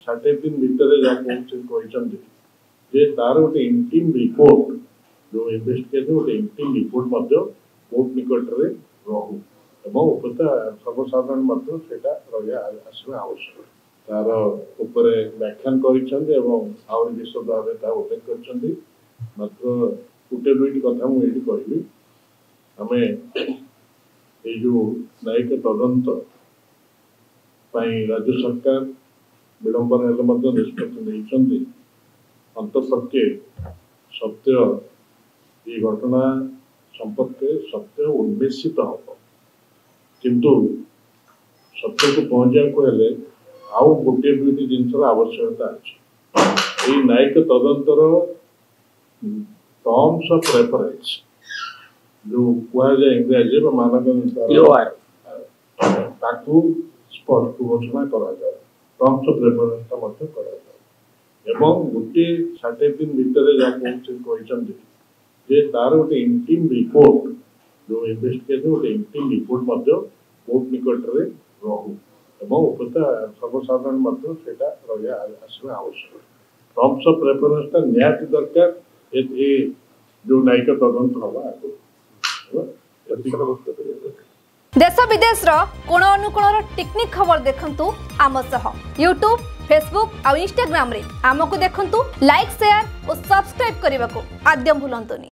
दिन भितर कहते जे तार गोटे इंटीम रिपोर्ट जो इन्वेस्टिगेशन गोटे इंटीम रिपोर्ट कोर्ट निकट में रहू एवं सर्वसाधारण आसवा आवश्यक तार उपर व्याख्यान कर विशद भाव उल्लेख कर मात्र गोटे दुईट कथा मुझे कहली आम जो न्यायिक तदंत राज्य सरकार विलंबन निष्पत्ति अंतपक्षे सत्य ये घटना संपर्क सत्य उन्मेषित हम किंतु सत्य को पहुंचा आउ गोटे दुईट जिनसर आवश्यकता अच्छी न्यायिक तदंतर टर्म्स ऑफ रेफरेंस जो कहुए इंग्राजी मानक स्पष्ट घोषणा करा टर्म्स ऑफ रेफरेंस गोटे 7.5 दिन भितर कहते तार गोटे इंटीम रिपोर्ट जो इन्वेस्टिगेशन गोटे इंटीम रिपोर्ट कोर्ट निकट में रहू एवं सर्वसाधारण आसवा आवश्यक टर्म्स ऑफ रेफरेंस निहाती दरकार जो न्यायिक तदंत हवा देश विदेश कोण अनुकोण टेक्निक खबर देखंतु आम सह यूट्यूब फेसबुक और इंस्टाग्राम रे आमको देखंतु लाइक शेयर और सब्सक्राइब करने को आद्यम भूलंतुनी।